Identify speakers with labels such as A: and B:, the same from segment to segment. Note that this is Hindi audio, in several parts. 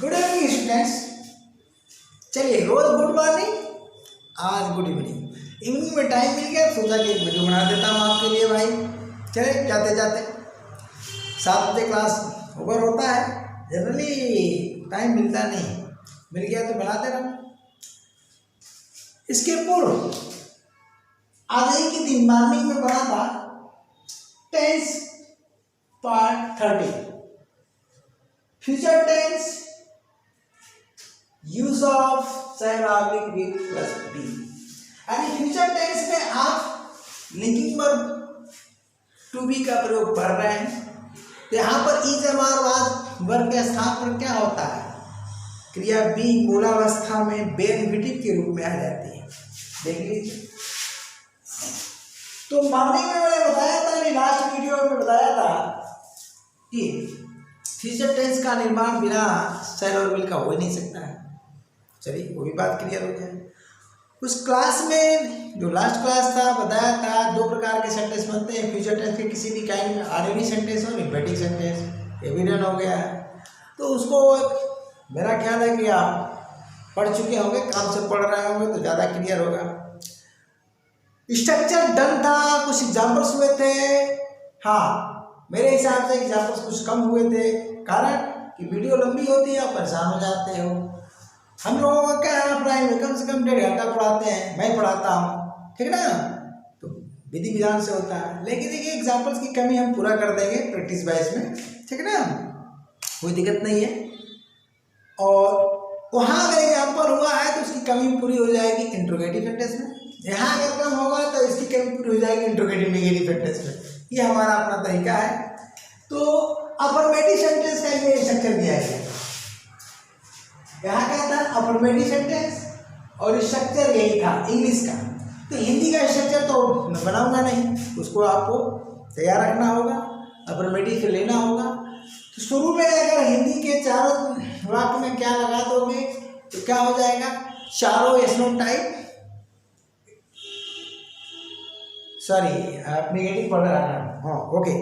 A: Good evening students. चलिए, रोज गुड मॉर्निंग, आज गुड इवनिंग। इवनिंग में टाइम मिल गया, सोचा कि एक वीडियो बना देता हूँ आपके लिए भाई। चले जाते जाते 7 बजे क्लास ओवर होता है, जनरली टाइम मिलता नहीं, मिल गया तो बना दे रहा हूँ। इसके पूर्व आज ही के दिन मॉर्निंग में बना था tense part 30 future tense use of syllabic with plus be. यानी फ्यूचर टेंस में आप लिंकिंग वर्ब टू बी का प्रयोग कर रहे हैं, तो यहाँ पर इज एमार वर्ब के स्थान पर क्या होता है, क्रिया बी मूलावस्था में बेनिफिटिव के रूप में आ जाती है। देख लीजिए, तो मॉर्निंग में मैंने बताया था, लास्ट वीडियो में बताया था कि फ्यूचर टेंस का निर्माण बिना शैल और विल का हो ही नहीं सकता है। चलिए, वो भी बात क्लियर हो जाए। उस क्लास में जो लास्ट क्लास था, बताया था 2 प्रकार के सेंटेंस बनते हैं फ्यूचर टेंस के किसी भी काइंड में, ऑर्डिनरी सेंटेंस और इम्पेटिव सेंटेंस। एविडेंट हो गया है, तो उसको मेरा ख्याल है कि आप पढ़ चुके होंगे, काम से पढ़ रहे होंगे तो ज़्यादा क्लियर होगा। स्ट्रक्चर डन था, कुछ एग्जाम्पल्स हुए थे। हाँ, मेरे हिसाब से एग्जाम्पल्स कुछ कम हुए थे, कारण कि वीडियो लंबी होती है, आप परेशान हो जाते हो। हम लोगों का क्या है, प्राइम में कम से कम 1.5 घंटा पढ़ाते हैं, मैं पढ़ाता हूँ, ठीक ना, तो विधि विधान से होता है। लेकिन देखिए, एग्जाम्पल्स की कमी हम पूरा कर देंगे प्रैक्टिस वाइज में, ठीक ना, कोई दिक्कत नहीं है। और वहाँ अगर एग्जाम्पल हुआ है तो उसकी कमी पूरी हो जाएगी इंट्रोगेटिव सेंटेंस में। यहाँ अगर कम होगा तो इसकी कमी पूरी हो जाएगी इंट्रोगेटिव नेगेटिव सेंटेंस में। ये हमारा अपना तरीका है। तो अफर्मेटिव सेंटेंस का ये स्ट्रक्चर दिया गया, यहाँ क्या था, अफर्मेटिव सेंटेंस, और स्ट्रक्चर यही था इंग्लिश का। तो हिंदी का स्ट्रक्चर तो मैं बनाऊंगा नहीं, उसको आपको तैयार रखना होगा, अफर्मेटिव से लेना होगा। तो शुरू में अगर हिंदी के चारों वाक्य में क्या लगा दोगे तो क्या हो जाएगा, चारों एस्नोटाइप, सॉरी आप नेगेटिव पढ़ रहा है, हाँ ओके।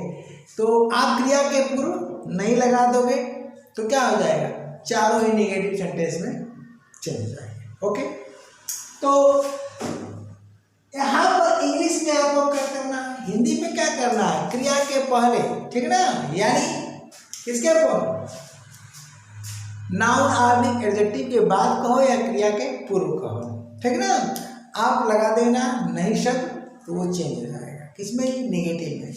A: तो आप क्रिया के पूर्व नहीं लगा दोगे तो क्या हो जाएगा, चारों ही नेगेटिव सेंटेंस में चले जाएंगे। ओके, तो यहाँ पर इंग्लिश में आपको क्या करना है, हिंदी में क्या करना है, क्रिया के पहले, ठीक ना, यानी किसके पर, नाउन आर्टिकल एडजेक्टिव के बाद कहो या क्रिया के पूर्व कहो, ठीक ना। आप लगा देना नहीं शब्द तो वो चेंज हो जाएगा, किसमें, नेगेटिव में।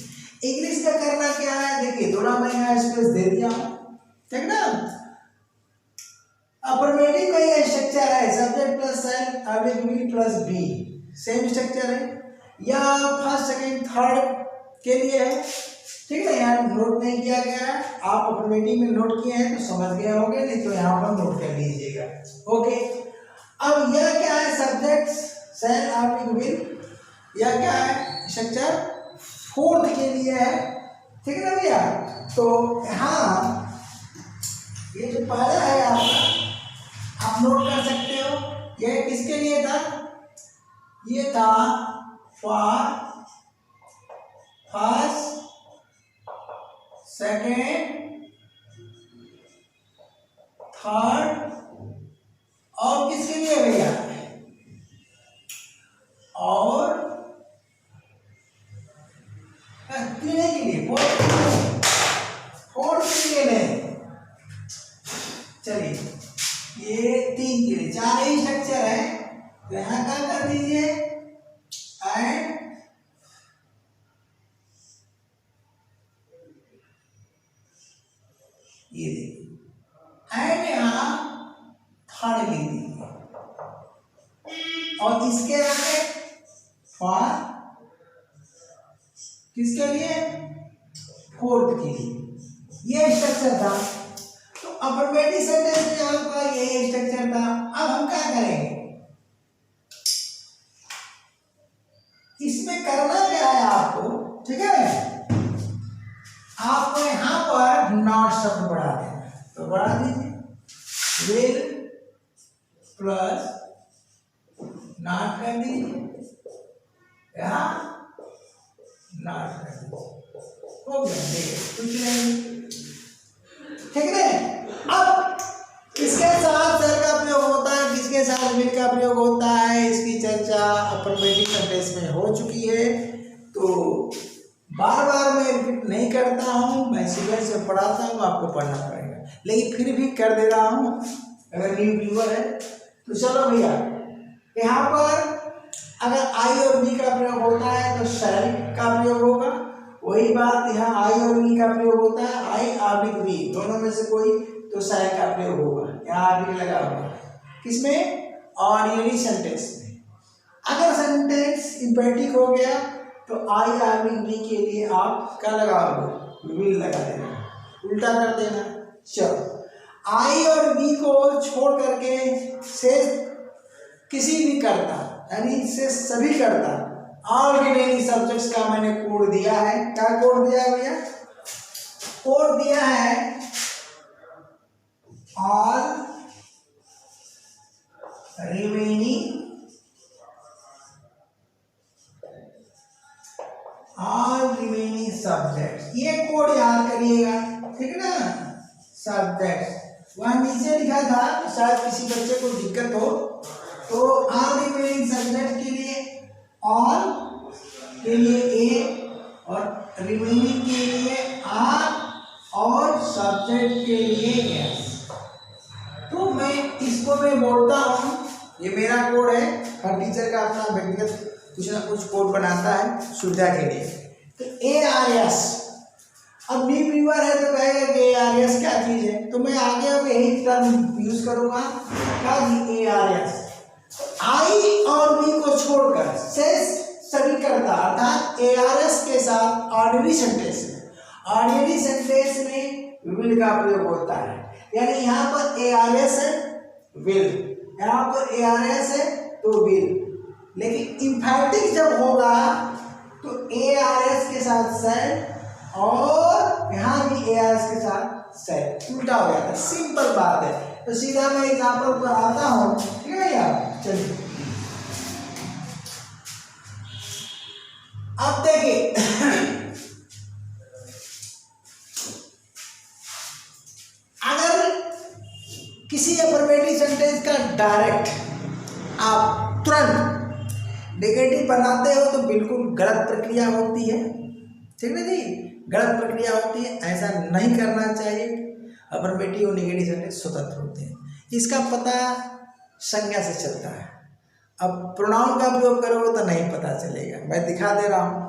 A: इंग्लिश का करना क्या है, देखिए थोड़ा मैं यहाँ स्पेस दे दिया हूँ, ठीक ना। अफर्मेटिव का ये स्ट्रक्चर है, subject plus shall object will plus be, same structure है, या फर्स्ट सेकंड थर्ड के लिए है, ठीक है। यहाँ नोट नहीं किया गया है, आप अफर्मेटिव में नोट किए हैं तो समझ गए होंगे, नहीं तो यहाँ पर नोट कर लीजिएगा। ओके, अब यह क्या है, सब्जेक्ट सेल ऑब्जेक्ट विल, यह क्या है स्ट्रक्चर, फोर्थ के लिए है, ठीक है ना भैया। तो यहाँ ये जो पहला है आपका, आप नोट कर सकते हो, यह किसके लिए था, ये था फॉर फर्स्ट सेकेंड थर्ड, और किसके लिए भैया, और तीन के लिए, फोर्थ के लिए नहीं। चलिए, ये 3 के लिए, 4 ही स्ट्रक्चर है, तो यहाँ क्या कर दीजिए, एंड ये देखिए, एंड यहाँ थर्ड लिख दीजिए, और इसके आगे फॉर किसके लिए, फोर्थ के लिए, ये स्ट्रक्चर था। तो अफर्मेटिव सेंटेंस में आपका यही स्ट्रक्चर था। अब हम क्या करेंगे, इसमें करना क्या है आपको, ठीक है, आपको यहाँ पर नॉट शब्द बढ़ा देना, तो बढ़ा दीजिए, विल प्लस नॉट कर दीजिए, यहाँ नॉट कर दीजिए, हो गया, देखिए कुछ नहीं, ठीक है। अब सेंटेंस में हो चुकी है। तो बार बार मैं रिपीट नहीं करता हूँ, मैं सीक्वेंस से पढ़ाता हूँ, आपको पढ़ना पड़ेगा, लेकिन फिर भी कर दे रहा हूँ अगर न्यू व्यूअर है तो। चलो भैया, यहाँ पर अगर आई और बी का प्रयोग होता है तो शैल का प्रयोग होगा। वही बात यहाँ आई और बी का प्रयोग होता है, आई आबिक बी दोनों में से कोई, तो शैल का प्रयोग होगा। यहाँ आबिक लगा होगा किसमें? ऑर्डिनरी सेंटेंस में। अगर सेंटेंस इम्पेरेटिव हो गया तो आई आबिक बी के लिए आप क्या लगाओगे? विल लगा देना, उल्टा कर देना। चलो, आई और बी को छोड़ करके से किसी भी करता, यानी से सभी करता, ऑर्डिनरी सब्जेक्ट्स का मैंने कोड दिया है। क्या कोड दिया है भैया? कोड दिया है ऑल रिमेनिंग सब्जेक्ट्स। ये कोड याद करिएगा, ठीक है ना? सब्जेक्ट्स वहां नीचे लिखा था, शायद किसी बच्चे को दिक्कत हो, तो ऑल रिमेनिंग सब्जेक्ट के लिए ऑल के लिए ए और रिमेनिंग के लिए आर और सब्जेक्ट के लिए एस। तो मैं इसको मैं बोलता हूँ, ये मेरा कोड है। हर टीचर का अपना व्यक्तिगत कुछ ना कुछ कोड बनाता है सुविधा के लिए। तो ए आर एस, अब न्यू व्यूअर है तो कहेगा कि ए आर एस क्या चीज़ है, तो मैं आगे अब यही टर्म यूज करूँगा, क्या जी? A R S. आई और बी को छोड़कर शेष सभी करता, अर्थात ए आर एस के साथ ऑर्डिनरी सेंटेंस में, ऑर्डिनरी सेंटेंस में विल का प्रयोग होता है। यानी यहाँ पर ए आर एस है विल, यहाँ पर ए आर एस है तो विल। लेकिन इम्फैटिक जब होगा तो ए आर एस के साथ सेड और यहाँ भी ए आर एस के साथ सेड, उल्टा हो गया था। सिंपल बात है। तो सीधा मैं एग्जाम्पल पर आता हूँ, ठीक है यार? चलिए अब देखिए, अगर किसी अफर्मेटिव सेंटेंस का डायरेक्ट आप तुरंत नेगेटिव बनाते हो तो बिल्कुल गलत प्रक्रिया होती है, ठीक है जी? गलत प्रक्रिया होती है, ऐसा नहीं करना चाहिए। अफर्मेटिव और नेगेटिव सेंटेंस स्वतंत्र होते हैं, इसका पता संज्ञा से चलता है। अब प्रोनाउन का प्रयोग करोगे तो नहीं पता चलेगा। मैं दिखा दे रहा हूं।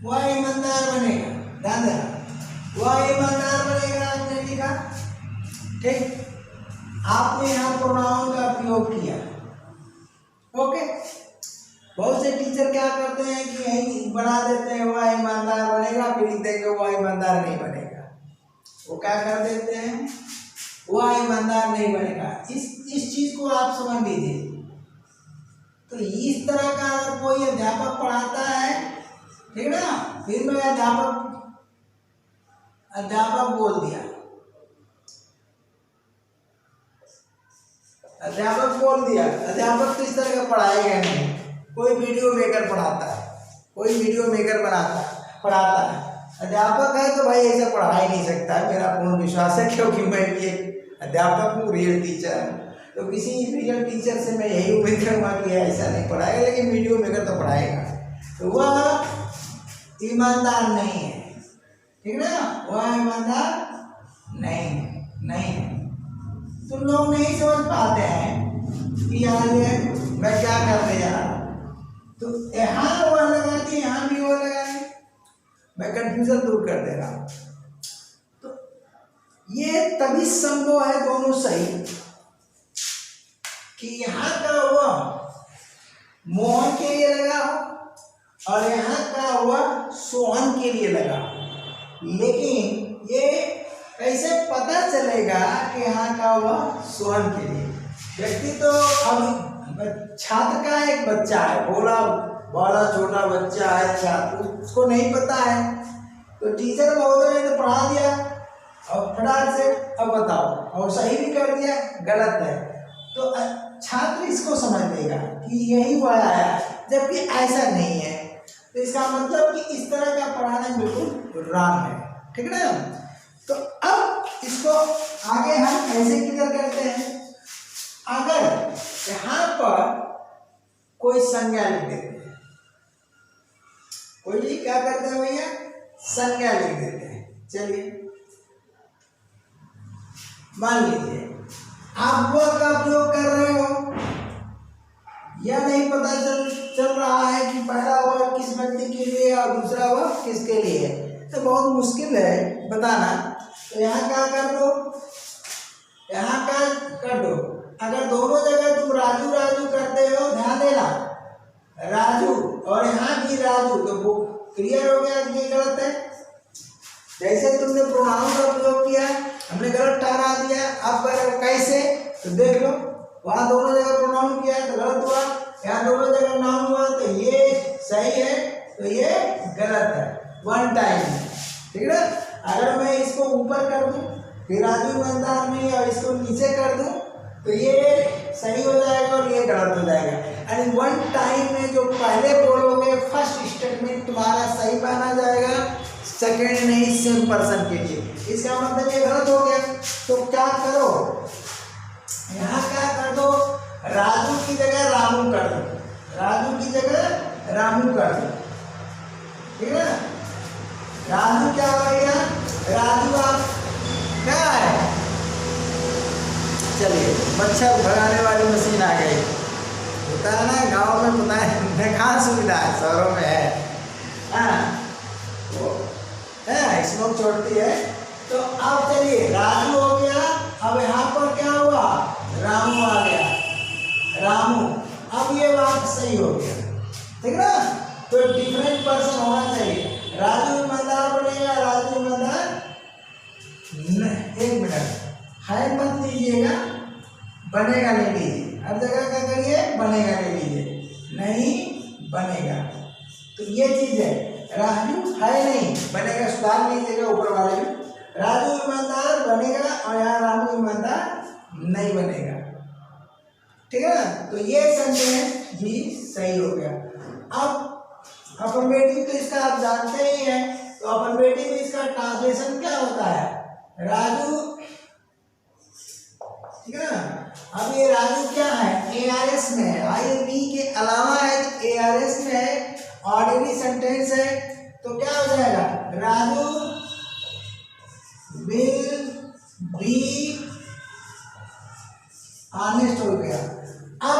A: वह ईमानदार बनेगा, ध्यान देना, वह ईमानदार बनेगा आपने लिखा, ठीक? आपने यहाँ प्रोनाउन का प्रयोग किया, ओके? बहुत से टीचर क्या करते हैं कि यही बना देते हैं वह ईमानदार बनेगा, फिर लिख देंगे वह ईमानदार नहीं बनेगा। वो क्या कर देते हैं? वह ईमानदार नहीं बनेगा। इस चीज को आप समझ लीजिए। तो इस तरह का अगर कोई अध्यापक पढ़ाता है, ठीक है ना? फिर मैं अध्यापक बोल दिया, अध्यापक बोल दिया। अध्यापक तो इस तरह का पढ़ाएगा नहीं। कोई वीडियो मेकर पढ़ाता है, कोई वीडियो मेकर पढ़ाता है। अध्यापक है तो भाई ऐसा पढ़ा ही नहीं सकता है, मेरा पूर्ण विश्वास है, क्योंकि मैं भी एक अध्यापक हूँ, रियल टीचर हूँ। तो किसी रियल टीचर से मैं यही उम्मीद करूँगा कि ऐसा नहीं पढ़ाएगा, लेकिन वीडियो मेकर तो पढ़ाएगा। तो वह ईमानदार नहीं है, ठीक है ना? वह ईमानदार नहीं है। तुम लोग नहीं समझ पाते हैं कि यार ये मैं क्या करने जा रहा हूँ। तो यहाँ वह लगा के यहाँ भी वह लगा के मैं कंफ्यूजन दूर कर दे रहा हूँ। तो ये तभी संभव है दोनों सही, कि यहाँ का वह मोहन के लिए लगा हो और यहाँ का हुआ सोहन के लिए लगा। लेकिन ये कैसे पता चलेगा कि यहाँ का हुआ सोहन के लिए? व्यक्ति तो अब छात्र का एक बच्चा है, भोला छोटा बच्चा है छात्र, उसको नहीं पता है, तो टीचर महोदय ने तो पढ़ा दिया और फटाक से अब बताओ, और सही भी कर दिया, गलत है तो छात्र इसको समझ लेगा कि यही हुआ है, जबकि ऐसा नहीं है। तो इसका मतलब कि इस तरह का पढ़ाना बिल्कुल रॉन्ग है, ठीक है ना। तो अब इसको आगे हम ऐसे क्लियर करते हैं। अगर यहां पर कोई संज्ञा लिख देते हैं, कोई क्या करते हैं भैया, संज्ञा लिख देते हैं। चलिए मान लीजिए आप वह का प्रयोग कर रहे हो, यह नहीं पता चल रहा है कि पहला वर्ग किस व्यक्ति के लिए और दूसरा वर्ग किसके लिए है, तो बहुत मुश्किल है बताना। तो यहाँ क्या कर दो, यहाँ क्या कर दो, अगर दोनों जगह तुम राजू राजू करते हो, ध्यान देना राजू और यहाँ भी राजू, तो वो क्लियर हो गया कि ये गलत है। जैसे तुमने प्रोनाउन का प्रयोग किया, हमने गलत ठहरा दिया। अब कैसे, तो देख लो, वहां दोनों जगह प्रोनाउन किया तो गलत हुआ, यहाँ दोनों जगह नाउन हुआ तो ये सही है, तो ये गलत है। वन टाइम, ठीक है ना। अगर मैं इसको ऊपर कर दूं, फिर राजू ईमानदार नहीं, और इसको नीचे कर दूं, तो ये सही हो जाएगा और ये गलत हो जाएगा। यानी वन टाइम में जो पहले बोलोगे फर्स्ट स्टेटमेंट तुम्हारा सही माना जाएगा, सेकेंड नहीं, सेम पर्सन के लिए। इसका मतलब ये गलत हो गया। तो क्या करो, यहाँ क्या कर दो, राजू की जगह रामू कर दो, राजू की जगह रामू कर दो, ठीक है ना। राजू क्या हो गया, राजू आप क्या है, चलिए मच्छर भगाने वाली मशीन आ गई, होता है ना गाँव में, पता है कहाँ सुविधा है, शहरों में है, हाँ स्मोक छोड़ती है। तो अब चलिए राजू हो गया, अब यहाँ पर क्या हुआ, रामू आ गया, रामू, अब ये बात सही हो गया, ठीक ना। तो डिफरेंट पर्सन होना चाहिए, राजू ईमानदार बनेगा, राजू ईमानदार, एक मिनट है मत लीजिएगा, बनेगा ले लीजिए, हर जगह क्या करिए, बनेगा ले लीजिए, नहीं बनेगा। तो ये चीज है, राजू है नहीं, बनेगा सुधार लीजिएगा ऊपर वाले में, राजू ईमानदार बनेगा और यहाँ रामू ईमानदार नहीं बनेगा, ठीक है ना। तो ये सेंटेंस भी सही हो गया। अब अफर्मेटिव तो इसका आप जानते ही हैं, तो अफर्मेटिव में इसका ट्रांसलेशन क्या होता है, राजू, ठीक है ना। अब ये राजू क्या है, एआरएस में है, आईबी के अलावा है, तो एआरएस में है, ऑर्डिनरी सेंटेंस है, तो क्या हो जाएगा, राजू विल बी ऑनेस्ट हो गया। अब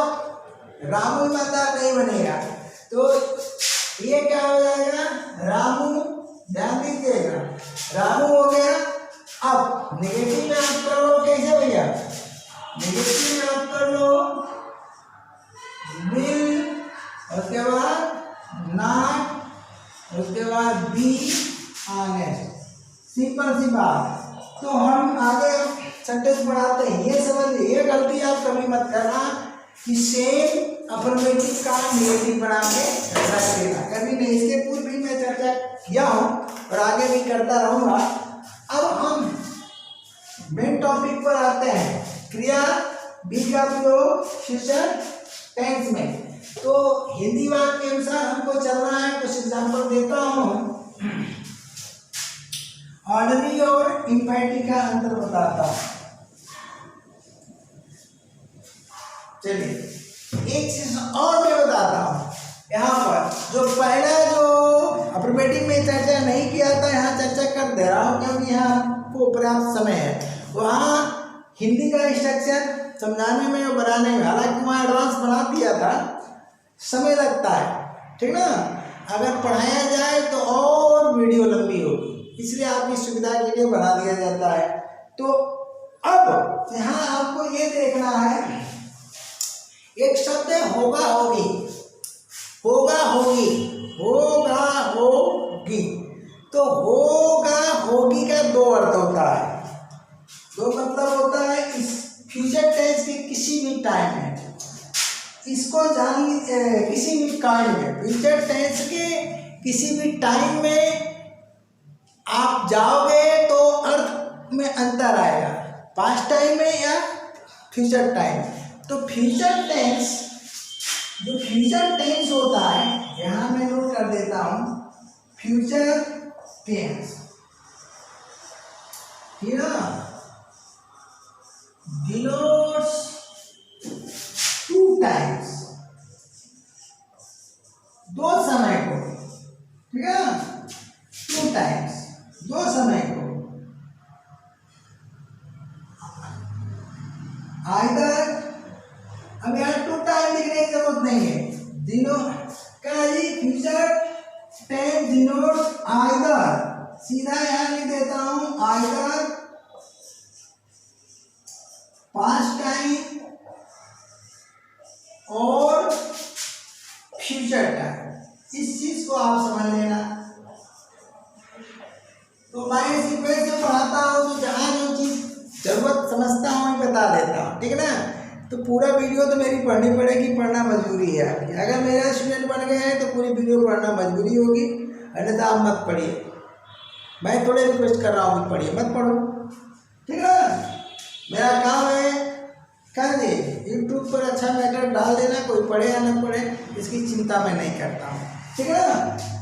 A: रामू ईमानदार नहीं बनेगा, तो ये क्या हो जाएगा, रामू, ध्यान दीजिएगा, रामू हो गया। अब नेगेटिव में आप कर लो, कैसे भैया, नेगेटिव में आप कर लो विल, उसके बाद नॉट, उसके बाद बी ऑनेस्ट, सिंपल सी बात। तो हम आगे सेंटेंस बढ़ाते हैं, ये समझिए, ये गलती आप कभी मत करना कि सेम अफर्मेटिव का नेगेटिव बना के रख देना, कभी नहीं। इसके पूर्व भी मैं चर्चा किया हूँ और आगे भी करता रहूँगा। अब हम मेन टॉपिक पर आते हैं, क्रिया बी का प्रयोग शीर्षक टेंस में। तो हिंदी वाक्य के अनुसार हमको चलना है, कुछ एग्जाम्पल देता हूँ, ऑर्डिनरी और इम्पैरेटिव का अंतर बताता हूँ। चलिए एक चीज और मैं बताता हूँ, यहाँ पर जो पहला जो अफर्मेटिव में चर्चा नहीं किया था, यहाँ चर्चा कर दे रहा हूँ क्योंकि यहाँ हमको पर्याप्त समय है। वहाँ हिंदी का स्ट्रक्चर समझाने में और बनाने में, हालांकि वहाँ एडवांस बना दिया था, समय लगता है, ठीक ना। अगर पढ़ाया जाए तो और वीडियो लंबी होगी, इसलिए आपकी सुविधा के लिए बना दिया जाता है। तो अब यहाँ आपको ये देखना है, एक शब्द है होगा होगी, होगा होगी, होगा होगी। तो होगा होगी का दो अर्थ होता है, दो मतलब होता है इस फ्यूचर टेंस के किसी भी टाइम में, इसको जान किसी भी काल में, फ्यूचर टेंस के किसी भी टाइम में आप जाओगे तो अर्थ में पास्ट टाइम में या फ्यूचर टाइम। तो फ्यूचर टेंस, जो फ्यूचर टेंस होता है, यहां मैं नोट कर देता हूं, future tense denotes two times, दो समय को, ठीक है, टू टाइम्स, दो समय को, आइदर, अब यहाँ टू टाइम लिखने की जरूरत नहीं है, दिनों का जी फ्यूचर टेंस डिनोट आइदर, सीधा यहाँ लिख देता हूं आइदर पास्ट टाइम और फ्यूचर टाइम। इस चीज को आप समझ लेना। तो मैं सीक्वेंस में पढ़ाता हूँ तो जहाँ जो चीज जरूरत समझता हूँ मैं बता देता हूँ, ठीक है ना। तो पूरा वीडियो तो मेरी पढ़नी पड़ेगी, पढ़ना मजबूरी है आपकी। अगर मेरा स्टूडेंट बन गए हैं तो पूरी वीडियो पढ़ना मजबूरी होगी, अन्यथा आप मत पढ़िए। मैं थोड़े रिक्वेस्ट कर रहा हूँ कि पढ़िए, मत पढ़ो, ठीक है। मेरा काम है कर दे यूट्यूब पर अच्छा मैटर डाल देना, कोई पढ़े या ना पढ़े इसकी चिंता मैं नहीं करता हूँ, ठीक है ना।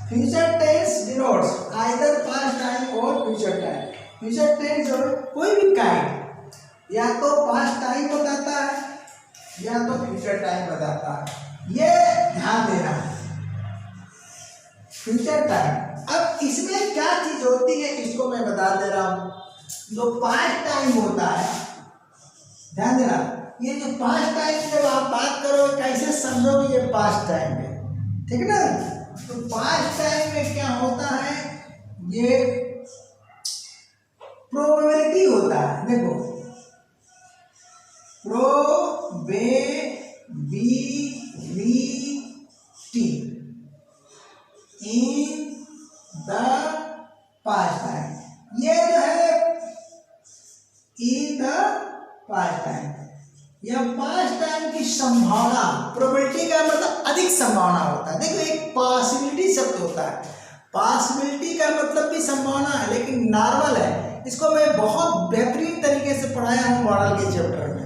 A: Future tense denotes either past time और फ्यूचर टाइम। फ्यूचर टेंस और कोई भी काइंड या तो पास्ट टाइम बताता है या तो फ्यूचर टाइम बताता है, ये ध्यान देना। फ्यूचर टाइम, अब इसमें क्या चीज होती है इसको मैं बता दे रहा हूं। जो पास्ट टाइम होता है, ध्यान देना, ये जो पास्ट टाइम जब आप बात करो कैसे समझोगे ये पास्ट टाइम में, ठीक है ना। तो पास्ट टाइम में क्या होता है, ये प्रोबेबिलिटी होता है। देखो probability in the past time, ये जो है इन द पास्ट टाइम, या पास्ट टाइम की संभावना। प्रोबेबिलिटी का मतलब अधिक संभावना होता है। देखो एक पॉसिबिलिटी शब्द होता है, पॉसिबिलिटी का मतलब भी संभावना है लेकिन नॉर्मल है। इसको मैं बहुत बेहतरीन तरीके से पढ़ाया हूँ मॉडल के चैप्टर में।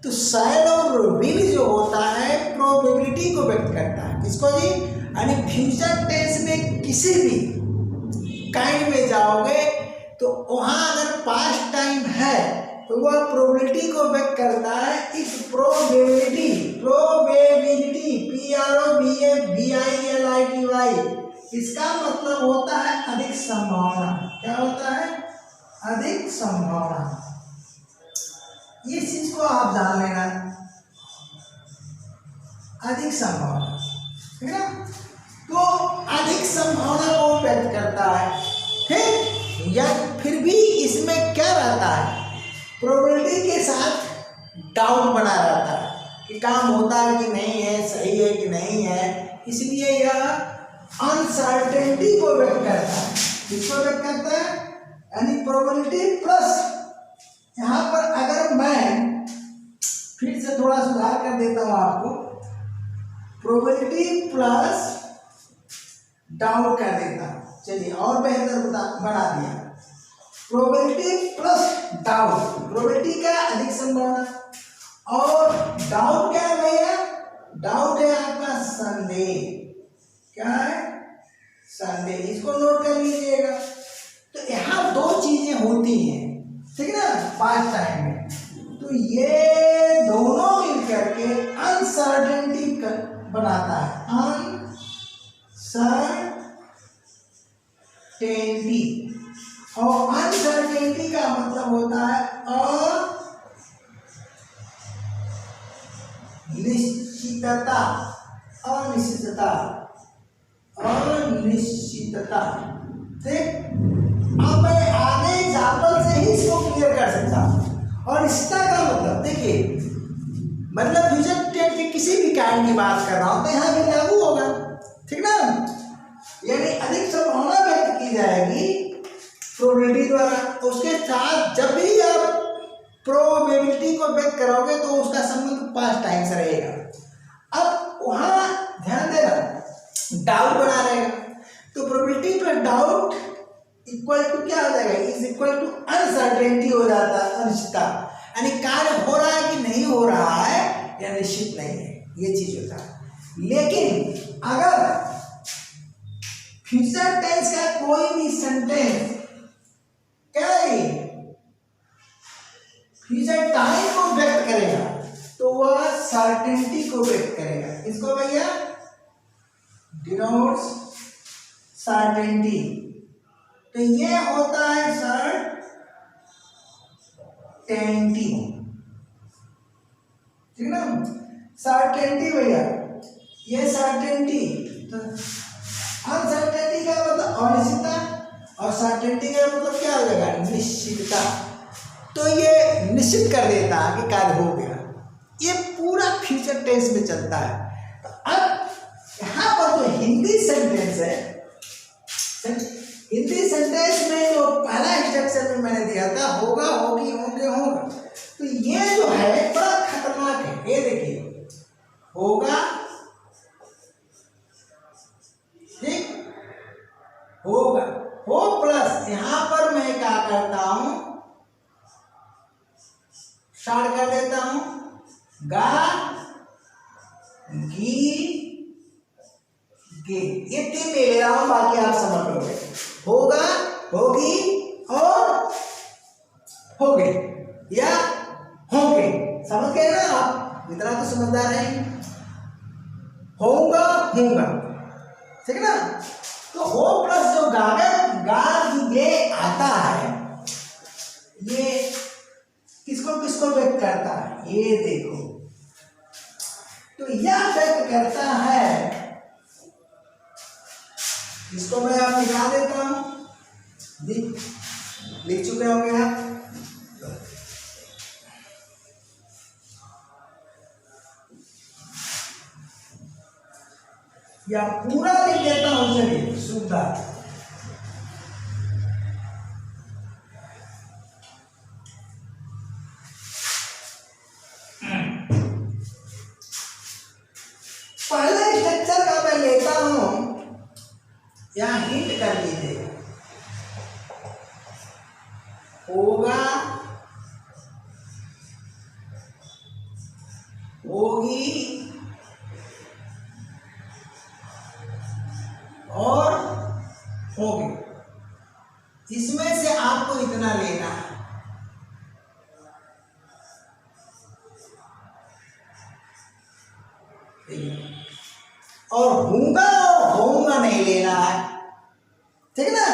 A: तो शायद और विल जो होता है प्रोबेबिलिटी को व्यक्त करता है, किसको जी, यानी फ्यूचर टेंस में किसी भी काइंड में जाओगे तो वहां अगर पास्ट टाइम है तो वह प्रोबेबिलिटी को व्यक्त करता है। इस प्रोबेबिलिटी PROBABILITY, इसका मतलब होता है अधिक संभावना। क्या होता है, अधिक संभावना। इस चीज को आप जान लेना, अधिक संभावना, ठीक है ना। तो अधिक संभावना को व्यक्त करता है, ठीक। या फिर भी इसमें क्या रहता है, प्रोबेबिलिटी के साथ डाउट बना रहता है कि काम होता है कि नहीं है, सही है कि नहीं है, इसलिए यह अनसर्टेनिटी को व्यक्त करता है। किसको व्यक्त करता है, यानी प्रोबेबिलिटी प्लस, यहाँ पर अगर मैं फिर से थोड़ा सुधार कर देता हूँ आपको, प्रोबेबिलिटी प्लस डाउट कर देता हूँ, चलिए और बेहतर बना दिया। प्रोबेबिलिटी प्लस डाउट, प्रोबेबिलिटी का अधिक संभावना, और डाउट क्या है भैया, डाउट है आपका संदेह। क्या है, संदेह, इसको नोट कर लीजिएगा। तो यहाँ दो चीजें होती हैं, ठीक है ना, पास्ट टाइम में। तो ये दोनों मिलकर के अनसर्टेनिटी बनाता है, अनसर्टेनिटी। और अनसर्टेनिटी का मतलब होता है अनिश्चितता, अनिश्चितता, अनिश्चितता, ठीक। अब मैं आगे एग्जाम्पल से ही इसको क्लियर कर सकता हूँ। और इसका का मतलब देखिए, मतलब फ्यूचर टेंस के किसी भी काइंड की बात कर रहा हूँ तो यहाँ भी लागू होगा, ठीक ना। यानी अधिक संभावना व्यक्त की जाएगी प्रोबेबिलिटी द्वारा, उसके साथ जब भी आप प्रोबेबिलिटी को व्यक्त करोगे तो उसका संबंध पास्ट टाइम से रहेगा। अब वहाँ ध्यान देना, डाउट बना रहेगा, तो probability plus doubt equal to क्या हो जाएगा, इज इक्वल टू अनसर्टेनिटी हो जाता है, अनिश्चितता, यानी कार्य हो रहा है कि नहीं हो रहा है या निश्चित नहीं है, ये चीज होता है। लेकिन अगर फ्यूचर टेंस का कोई भी सेंटेंस क्या है, फ्यूचर टाइम को व्यक्त करेगा तो वह सर्टेनिटी को व्यक्त करेगा। इसको भैया डिनोट्स सर्टेनिटी। तो ये होता है सर्टेनिटी, ठीक ना, सर्टेनिटी भैया, ये सर्टेनिटी। तो अनसर्टेनिटी का मतलब अनिश्चितता और सर्टेनिटी का मतलब क्या हो जाएगा, निश्चितता। तो ये निश्चित कर देता है कि कार्य हो गया, ये पूरा फ्यूचर टेंस में चलता है। तो अब यहाँ पर जो हिंदी सेंटेंस है, हिंदी सेंटेंस में जो पहला इंस्ट्रक्शन में मैंने दिया था होगा, होगी, होंगे, होगा, तो ये जो है बड़ा खतरनाक है। ये देखिए, होगा, ठीक, होगा, हो प्लस यहां पर मैं क्या करता हूं, स्टार्ट कर देता हूं, गा, गी, गे, ये तीन ले रहा हूं, बाकी आप समझ लोगे। होगा, होगी और होगे या होंगे, समझ गए ना आप, इतना तो समझदार है। होगा, होगा, ठीक है ना। तो हो प्लस जो गा ये आता है, ये किसको किसको व्यक्त करता है, ये देखो, तो यह व्यक्त करता है, इसको मैं आप निकाल देता हूं, लिख चुके होंगे आप। या पूरा लिख देता हूं, चलिए सुविधा। पहले स्ट्रक्चर का मैं लेता हूं, यहां हिंट कर लीजिए, होगा, होगी और होगी, इसमें से आपको इतना लेना है। और होगा और होगा नहीं लेना है, ठीक है ना।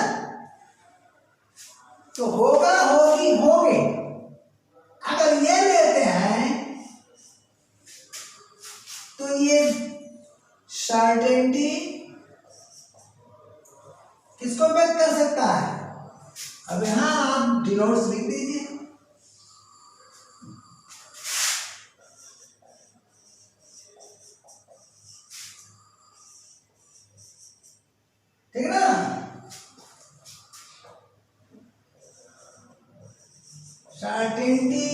A: तो होगा, होगी, होंगे, अगर ये लेते हैं तो ये सर्टेनिटी किसको व्यक्त कर सकता है। अब यहां आप डिनोट्स लिख दीजिए, ठीक है ना। Certainty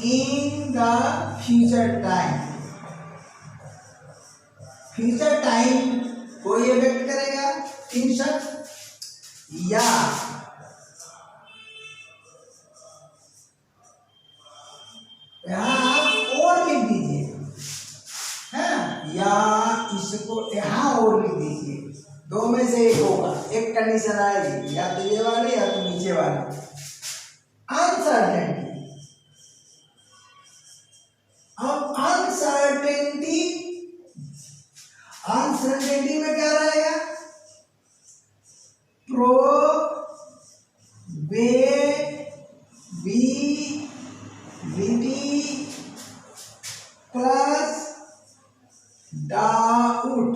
A: in the future time, future time को ये व्यक्त करेगा, तीन शब्द, या यहां आप और लिख दीजिए, है, या इसको यहां और लिख दीजिए, दो में से एक होगा, एक कंडीशन आएगी, या तो ये वाली या तो नीचे वाली। अनसर्टेनिटी, अब अनसर्टेनिटी, अनसर्टेनिटी में क्या रहेगा, probability plus doubt,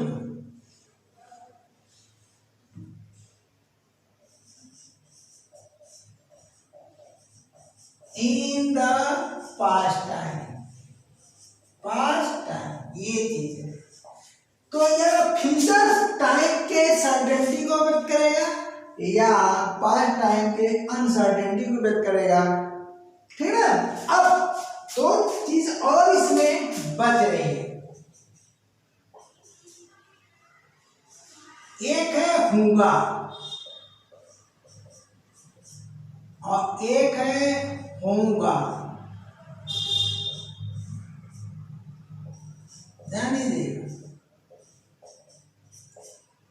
A: in the past time, past time, ये चीज है। तो यह फ्यूचर टाइम के सर्टेनिटी को व्यक्त करेगा या पास्ट टाइम के अनसर्टेनिटी को व्यक्त करेगा, ठीक है। अब दो चीज और इसमें बच रही है, एक है होगा, और एक है होऊंगा। ध्यान दीजिएगा।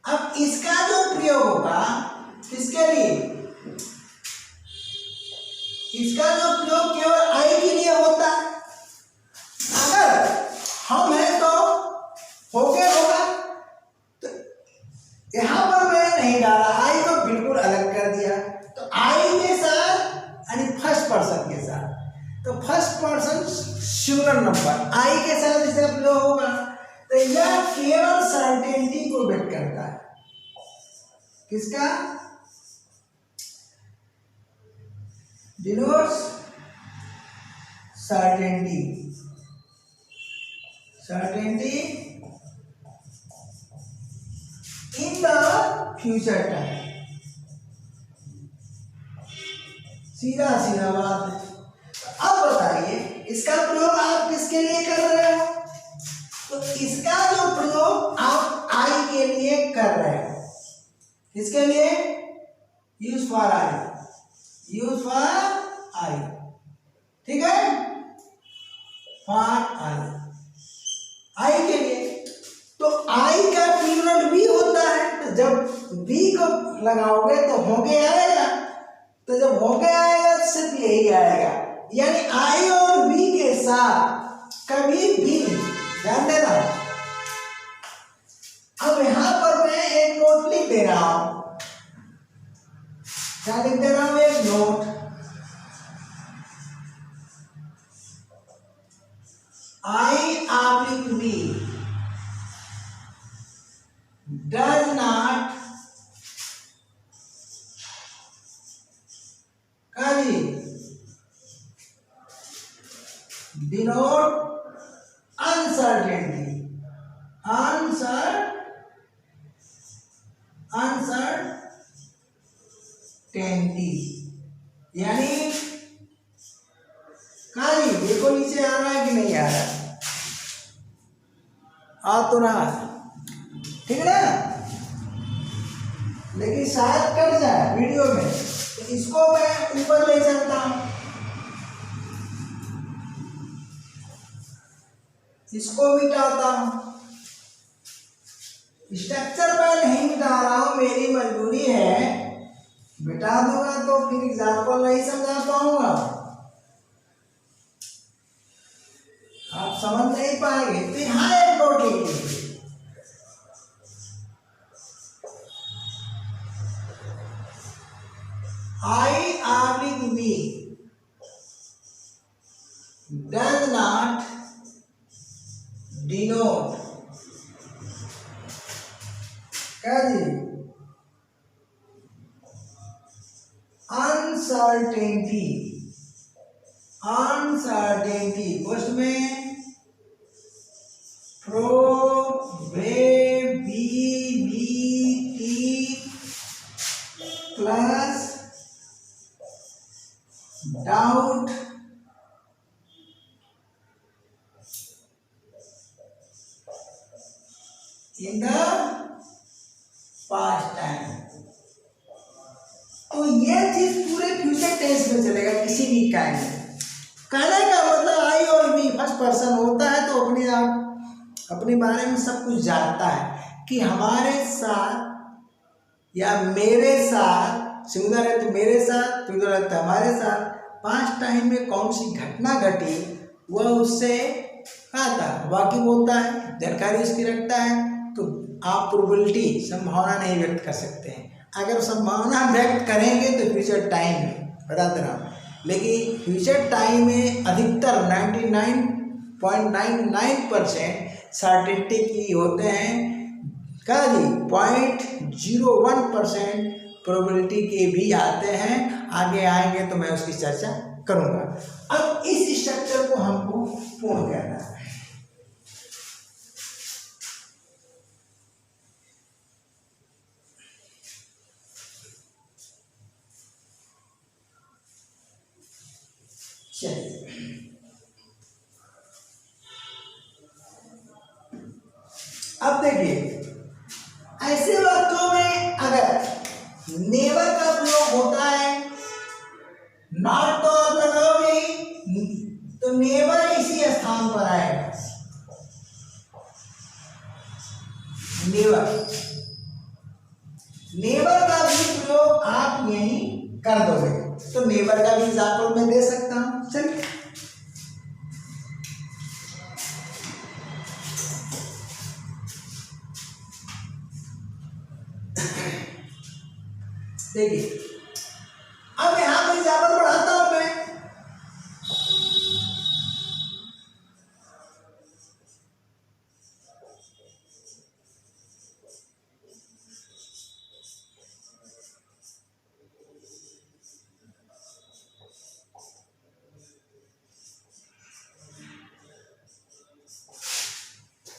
A: अब इसका जो प्रयोग होगा किसके लिए, इसका जो प्रयोग केवल आई के लिए होता है। अगर हम हैं तो हो गया होगा, तो यहां पर मैं नहीं डाला, आई को बिल्कुल अलग कर दिया। तो आई के साथ यानी फर्स्ट पर्सन के साथ, तो फर्स्ट पर्सन सिंगुलर नंबर आई के साथ इसका प्रयोग होगा। तो यह केवल सर्टेनिटी को व्यक्त करता है। किसका? Denotes certainty, certainty in the future time. सीधा सीधा बात है। अब बताइए इसका प्रयोग आप किसके लिए कर रहे हो? तो इसका जो प्रयोग आप आई के लिए कर रहे हो, किसके लिए? Use for I, use for I, ठीक है, फॉर आई, आई के लिए। तो आई का प्लूरल भी होता है, तो जब बी को लगाओगे तो होगे आएगा, तो जब होगे आएगा सिर्फ यही आएगा, यानी आई और बी के साथ कभी भी, ध्यान देना। अब यहां पर मैं एक नोट लिख दे रहा हूं, क्या लिख दे रहा हूं? एक note. I oblique be does not denote uncertainty, uncertainty, यानी काली, देखो नीचे आ रहा है कि नहीं आ रहा? आ तो रहा, ठीक है ना, लेकिन शायद कट जाए वीडियो में, तो इसको मैं ऊपर ले सकता हूं, इसको मिटाता हूं। स्ट्रक्चर मैं नहीं मिटा रहा हूं, मेरी मजबूरी है, मिटा दूंगा तो फिर एग्जाम्पल नहीं समझा पाऊंगा, आप समझ नहीं पाएंगे। तो यहां एक नोट लिख लीजिए, I oblique B does not denote, क्या जी, uncertainty, uncertainty पोस्ट में probability plus doubt in the past time. तो ये चीज पूरे फ्यूचर टेंस में चलेगा किसी भी काइंड में। कहने का मतलब आई और बी फर्स्ट पर्सन होता है तो अपने आप अपने बारे में सब कुछ जानता है कि हमारे साथ या मेरे साथ, सिंगुलर है तो मेरे साथ, प्लूरल है तो हमारे साथ पास्ट टाइम में कौन सी घटना घटी वह उससे आता बाकी बोलता है, जानकारी उसकी रखता है। तो आप प्रोबेबिलिटी संभावना नहीं व्यक्त कर सकते हैं। अगर संभावना व्यक्त करेंगे तो फ्यूचर टाइम में बता दे रहा हूँ, लेकिन फ्यूचर टाइम में अधिकतर 99.99% सर्टेनिटी की होते हैं, क्या जी, 0.01% प्रोबेबिलिटी के भी आते हैं। आगे आएंगे तो मैं उसकी चर्चा करूंगा। अब इस स्ट्रक्चर को हमको पूर्ण करना है। चलिए अब देखिए, ऐसे वक्तों में अगर नेवर का प्रयोग होता है नॉट तो आप लगाओगे, तो नेवर इसी स्थान पर आएगा, नेवर। नेवर का भी प्रयोग आप यहीं कर दोगे, तो नेवर का भी एग्जाम्पल मैं दे सकता हूं। चलिए देखिए, अब यहां पर एग्जाम्पल बढ़ाता हूं मैं।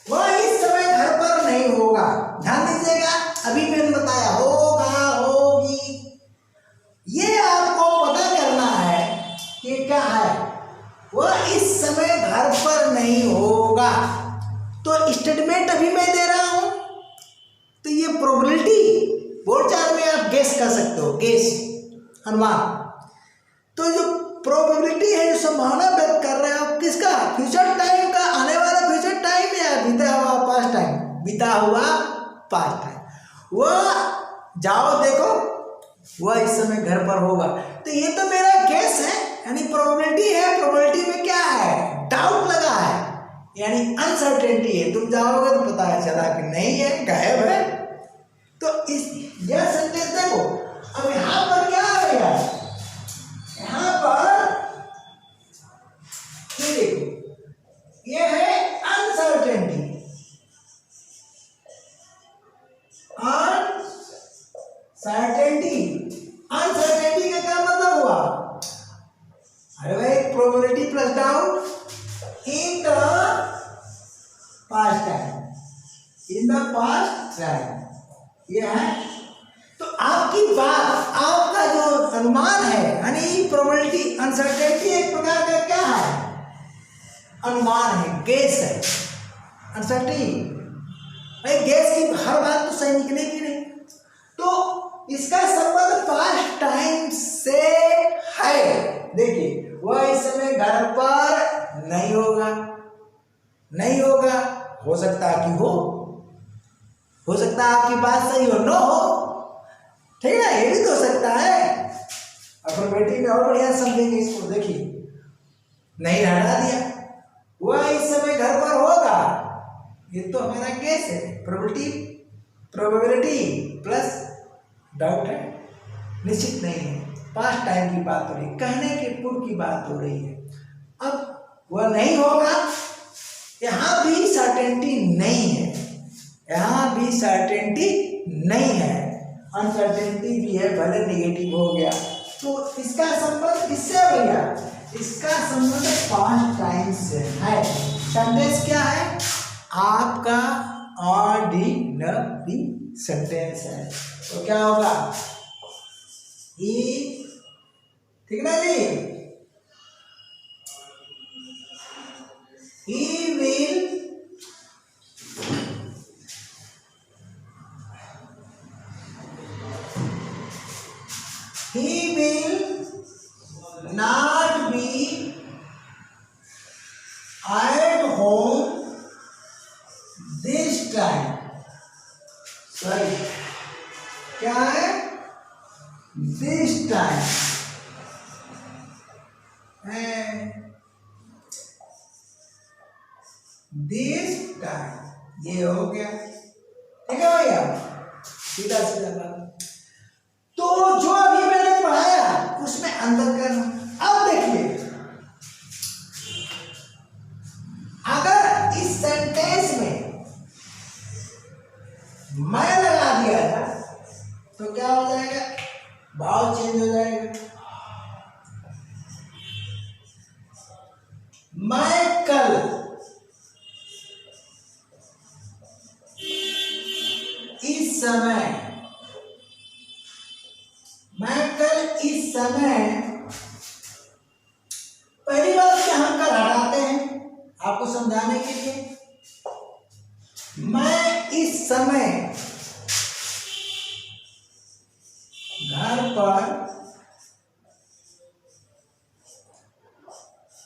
A: वह इस समय घर पर नहीं होगा, ध्यान दीजिएगा, अभी मैंने बताया होगा, होगी, ये आपको पता करना है कि क्या है, वह इस समय घर पर नहीं होगा। तो स्टेटमेंट अभी मैं दे रहा हूं, तो ये प्रोबेबिलिटी बोलचाल में आप गेस कर सकते हो, गेस, अनुमान। तो जो प्रोबेबिलिटी है, जो संभावना व्यक्त कर रहे हो किसका, फ्यूचर टाइम का, आने वाला फ्यूचर टाइम या बीता हुआ पास्ट टाइम, बीता हुआ पास्ट टाइम। वह जाओ देखो, वह इस समय घर पर होगा, तो ये तो मेरा गेस है, यानी प्रोबेबिलिटी है। प्रोबेबिलिटी में क्या है, डाउट लगा है, यानी अनसर्टेनिटी है। तुम जाओगे तो पता चला कि नहीं है, गायब है। तो इस यह सेंटेंस देखो, अब यहां पर क्या आएगा, यहां पर ये देखो, ये है अनसर्टेनिटी, अनसर्टेनिटी का क्या मतलब हुआ, अरे भाई probability plus doubt in the past time, in the past time, ये है। तो आपकी बात, आपका जो अनुमान है, यानी प्रोबेबिलिटी, अनसर्टेनिटी एक प्रकार का क्या है, अनुमान है, गेस है। अनसर्टेनिटी भाई गेस की हर बात तो सही निकलेगी नहीं, तो इसका संबंध पास्ट टाइम से है। देखिए, वह इस समय घर पर नहीं होगा, नहीं होगा, हो सकता है कि हो सकता है आपकी बात सही हो, नो हो, ठीक है ना, ये भी तो हो सकता है। अफर्मेटिव में और बढ़िया समझेंगे इसको, देखिए, नहीं हटा दिया, वह इस समय घर पर होगा, ये तो हमारा केस है, प्रोबेबिलिटी प्लस डाउट है, निश्चित नहीं है, पास्ट टाइम की बात हो रही है, कहने के पूर्व की बात हो रही है। अब वह नहीं होगा, यहां भी सर्टेनिटी नहीं है, यहां भी सर्टेनिटी नहीं है, अनसर्टेनिटी भी है, भले निगेटिव हो गया। तो इसका संबंध किससे हो गया, इसका संबंध पास्ट टाइम से है। सेंटेंस क्या है, आपका ऑर्डिनरी सेंटेंस है, तो क्या होगा, ठीक ना जी, he will not be at home this time, sorry, क्या है, this time है, this time, ये हो गया, ठीक है भैया, सीधा सीधा बात। तो जो अभी मैंने पढ़ाया उसमें अंदर करना। अब देखिए, अगर इस सेंटेंस में मैं लगा दिया था तो क्या हो जाएगा, भाव चेंज हो जाएगा। मैं कल इस समय, मैं कल इस समय, पहली बात कि हम कल हटाते हैं आपको समझाने के लिए, मैं इस समय घर पर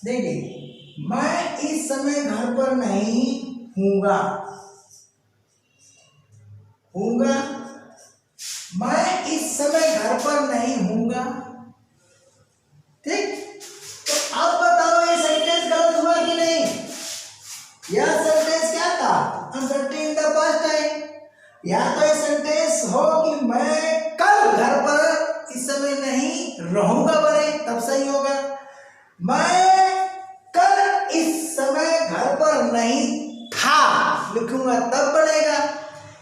A: देखिए, मैं इस समय घर पर नहीं हूँगा, हूँगा, मैं इस समय घर पर नहीं हूँगा। ठीक, तो अब बताओ ये सेंटेंस गलत हुआ कि नहीं? यह सेंटेंस क्या था? Uncertain in the past time. या तो ये सेंटेंस हो कि मैं कल घर पर इस समय नहीं रहूंगा बने, तब सही होगा। मैं कल इस समय घर पर नहीं था लिखूंगा तब बनेगा।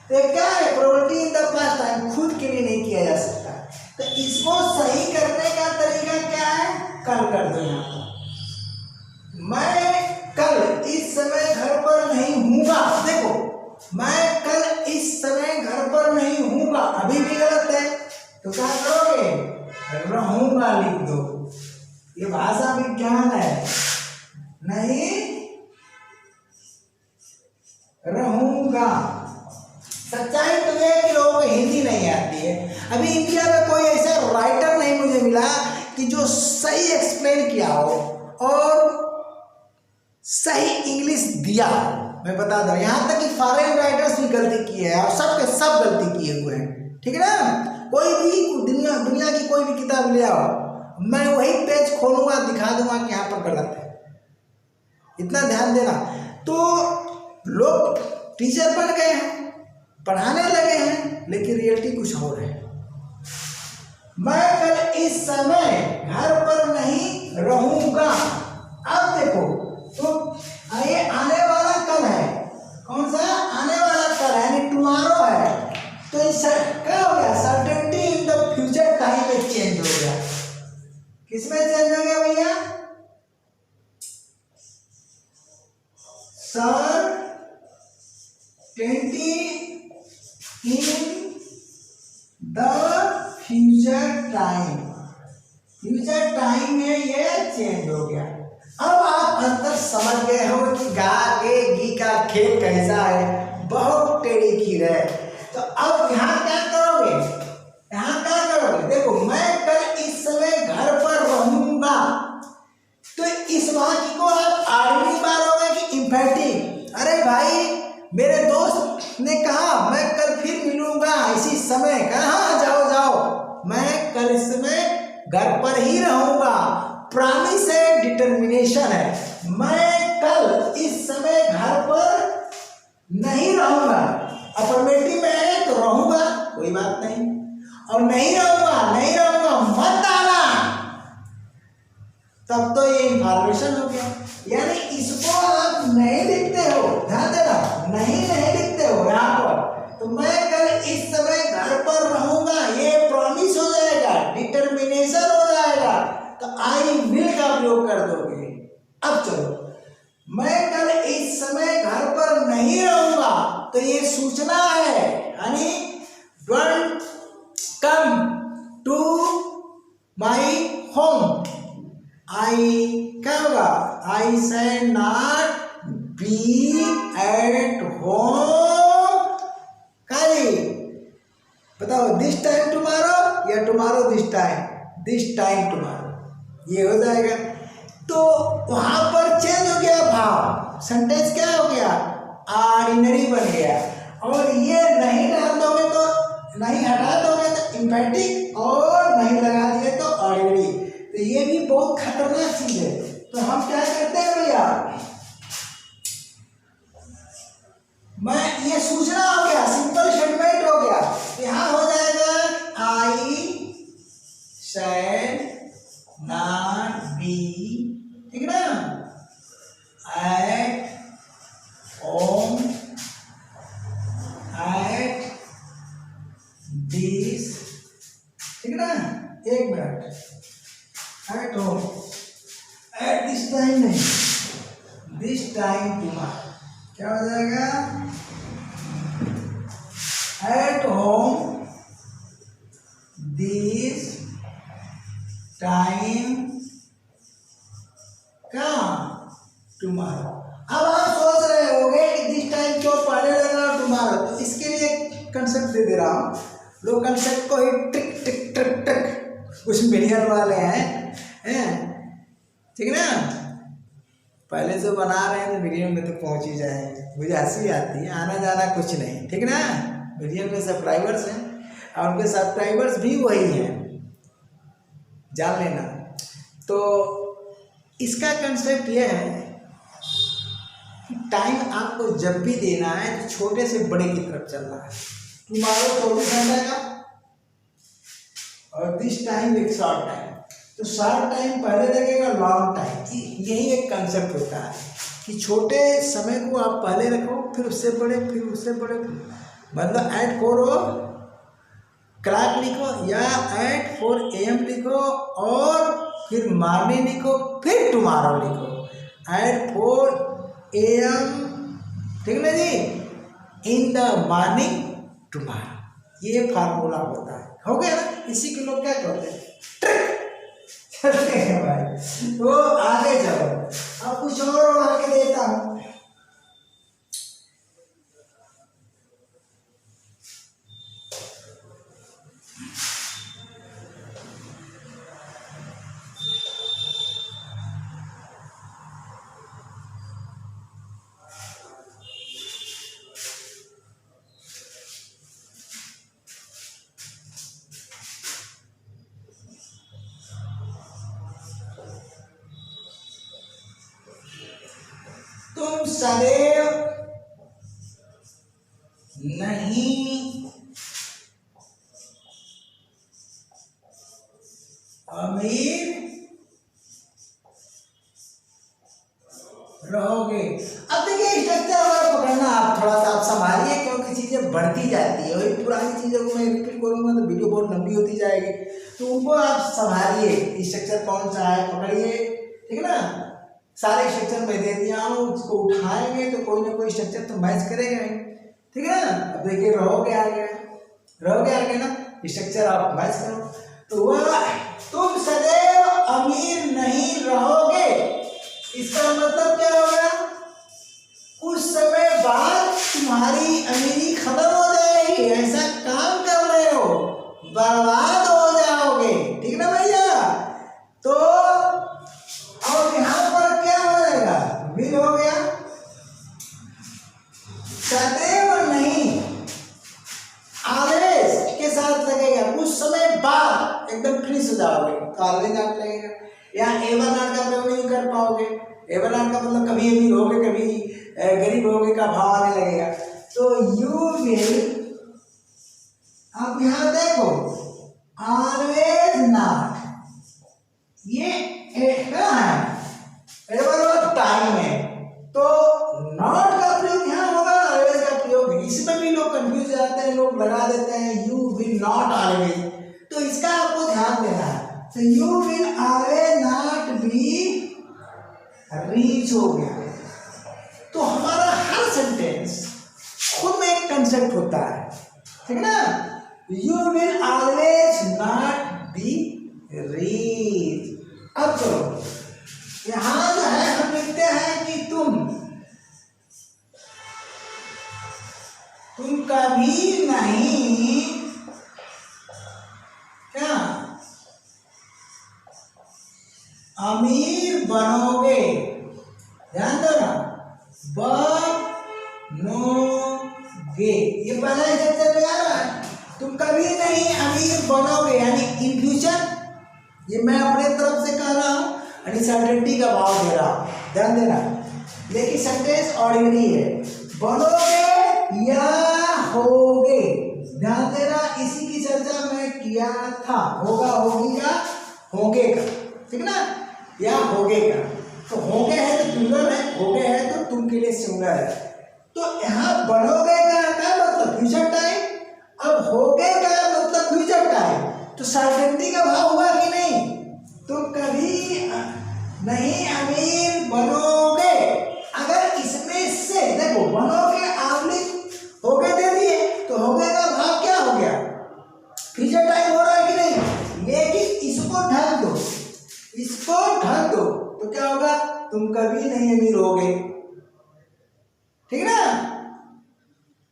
A: तो क्या है? Probability in the past time खुद के लिए नहीं किया जा सकता। तो इसको सही करने का तरीका क्या है? कल कर दो यहाँ पर। मैं कल इस समय घर पर नहीं हूँगा। देखो, मैं कल इस समय घर पर नहीं हूँगा अभी भी गलत है, तो क्या करोगे? रहूंगा लिख दो। ये भाषा विज्ञान है, नहीं रहूंगा। सच्चाई तो ये कि लोगों को हिंदी नहीं आती है। अभी इंडिया में कोई ऐसा राइटर नहीं मुझे मिला कि जो सही एक्सप्लेन किया हो और सही इंग्लिश दिया। मैं बता दूं, यहाँ तक कि फॉरेन राइटर्स भी गलती किए हैं और सब के सब गलती किए हुए हैं। ठीक है ना? कोई भी दुनिया की कोई भी किताब ले आओ, मैं वही पेज खोलूंगा, दिखा दूंगा कि यहाँ पर गलत है। इतना ध्यान देना। तो लोग टीचर बन गए हैं, पढ़ाने लगे हैं, लेकिन रियलिटी कुछ और है। मैं कल इस समय घर पर नहीं रहूंगा। अब देखो, तो ये आने वाला कल है। कौन सा? आने वाला कल है, यानी टुमारो है। तो इस क्या हो गया? Certainty in the future time में चेंज हो गया। किसमें चेंज हो गया भैया? Certainty in the future time. Future time में ये चेंज हो गया। अब आप अंतर समझ गए हो कि गा के गी का खेल कैसा है, बहुत टेढ़ी खीर है। तो अब यहाँ क्या करोगे? यहाँ क्या करोगे? देखो, मैं कल इस समय घर पर रहूंगा, तो इस वाक्य को आप आर्मी मारोगे कि इंफेटिक? अरे भाई, मेरे दोस्त ने कहा मैं कल फिर मिलूंगा इसी समय। कहाँ? जाओ जाओ, मैं कल इस समय घर पर ही रहूंगा। प्रॉमिस है, डिटर्मिनेशन है। मैं कल इस समय घर पर नहीं रहूंगा। अफर्मेटिव में है तो रहूंगा, कोई बात नहीं। और नहीं रहूंगा मत आना, तब तो ये इंफॉर्मेशन हो गया। यानी इसको आप नहीं लिखते हो, ध्यान देना, नहीं लिखते हो यहाँ पर, तो मैं कल इस समय घर पर रहूंगा, ये प्रॉमिस हो जाएगा, डिटर्मिनेशन हो जाएगा। तो आई विल का प्रयोग कर दोगे। अब चलो, मैं कल इस समय घर पर नहीं रहूंगा, तो ये सूचना है, यानी don't come to my home. I क्या होगा? I shall not be at home. काली बताओ, दिस टाइम टुमारो या tomorrow this time? This time tomorrow, ये हो जाएगा। तो वहां पर चेंज हो गया भाव, सेंटेंस क्या हो गया? ऑर्डिनरी बन गया। और ये नहीं डाल दोगे तो, नहीं हटा दोगे तो इंफेटिक, और नहीं लगा दिए तो ऑर्डिनरी। तो ये भी बहुत खतरनाक चीज है। तो हम क्या करते हैं भैया, मैं ये सूचना हो गया, सिंपल स्टेटमेंट हो गया। यहाँ हो जाएगा आई शैल नॉट बी, ठीक है ना, एट होम एट दिस, ठीक है ना, एक minute, at home at this time नहीं, दिस टाइम टुमारो। क्या हो जाएगा? एट होम दिस टाइम का टुमारो। अब आप सोच रहे होंगे कि दिस टाइम क्यों पहले लग रहा है टुमारो, तो इसके लिए कंसेप्ट दे दे रहा हूँ। लोग कंसेप्ट को ही टिक टिक टिक टिक कुछ मिलियन वाले हैं, ठीक है ना। पहले जो बना रहे हैं तो मिलियन में तो पहुंच ही जाएंगे। मुझे हंसी आती है, आना जाना कुछ नहीं, ठीक ना। मिलियन में सब्सक्राइबर्स हैं और उनके सब्सक्राइबर्स भी वही हैं, जान लेना। तो इसका कंसेप्ट यह है कि टाइम आपको जब भी देना है तो छोटे से बड़े की तरफ चलना है। तुम्हारा 24 घंटा का और दिस टाइम एक शॉर्ट टाइम, तो शॉर्ट टाइम पहले लगेगा, लॉन्ग टाइम। यही एक कंसेप्ट होता है कि छोटे समय को आप पहले रखो, फिर उससे बड़े, फिर उससे बड़े। मतलब एट 4 क्लॉक लिखो या एट 4 AM लिखो और फिर मॉर्निंग लिखो, फिर टुमारो लिखो, एट 4 AM, ठीक ना जी, इन द मॉर्निंग टुमारो। ये फार्मूला होता है, हो गया ना। इसी के लोग क्या कहते हैं, ट्रिक। चलते हैं भाई, तो आगे चलो। अब कुछ और उड़ा के देता हूं। तुम सदैव नहीं अमीर रहोगे। अब देखिए स्ट्रक्चर हमारा पकड़ना, आप थोड़ा सा आप संभालिए क्योंकि चीजें बढ़ती जाती है। वही पुरानी चीजों को मैं रिपीट करूंगा तो वीडियो बहुत लंबी होती जाएगी, तो उनको आप संभालिए। स्ट्रक्चर कौन सा है पकड़िए, ठीक है ना। सारे स्ट्रक्चर मैं दे दिया हूँ, उसको उठाएंगे तो कोई ना कोई स्ट्रक्चर तो मैच करेगा ही, ठीक है ना। अब देखिए रहोगे आ गया, रहोगे आ गया ना, स्ट्रक्चर आप मैच करो। तो वह तुम सदैव अमीर नहीं रहोगे, इसका मतलब क्या होगा, कुछ समय बाद तुम्हारी अमीरी खत्म हो जाएगी। ऐसा काम कर रहे हो, बर्बाद हो जाओगे, ठीक ना भैया। तो और यहाँ पर क्या हो जाएगा, मिल हो गया। सदैव नहीं ऑलवेज के साथ लगेगा, कुछ समय बाद एकदम फिनिश हो जाओगे तो ऑलवेज आप लगेगा। यहाँ एवर नॉट का प्रयोग नहीं कर पाओगे। एवर नॉट का मतलब कभी अमीर होगे कभी गरीब होगे का भाव आने लगेगा। तो यू विल, आप यहाँ देखो ऑलवेज नॉट, ये क्या है, एवर टाइम है, तो नॉट का प्रयोग यहाँ होगा, ऑलवेज का प्रयोग। इसमें भी लोग कंफ्यूज हो जाते हैं, लोग लगा देते हैं यू विल नॉट ऑलवेज, तो इसका आपको ध्यान देना है। तो you will always not be reach हो गया। तो हमारा हर सेंटेंस खुद में एक कंसेप्ट होता है, ठीक है ना। You will always not be reach. अब चलो यहां जो है हम लिखते हैं कि तुम कभी नहीं क्या अमीर बनोगे, ध्यान दो ना, बनोगे, ये पहला स्ट्रक्चर तैयार है। तुम कभी नहीं अमीर बनोगे, यानी इन फ्यूचर, ये मैं अपने तरफ से कह रहा हूं, अनसर्टेनिटी का भाव दे रहा हूं, ध्यान देना। लेकिन सेंटेंस ऑर्डिनरी है, बनोगे या होगे, ध्यान देना। इसी की चर्चा मैं किया था, होगा होगी का होगे का, ठीक ना, या होगे का। तो होगे है तो प्लूरल है, होगे है तो तुम के लिए सिंगुलर है। तो यहाँ बनोगे का मतलब फ्यूचर टाइम, अब होगे का मतलब फ्यूचर टाइम, तो सर्टेनिटी का भाव हुआ कि नहीं। तुम कभी नहीं अमीर बनोगे। अगर इसमें से देखो बनोगे आमली होगे दे दिए, तो होगे का भाव क्या हो गया, फ्यूचर टाइम हो रहा है कि नहीं। लेकिन इसको ढक दो, इसको ढक दो, तो क्या होगा, तुम कभी नहीं अमीर होगे, ठीक ना।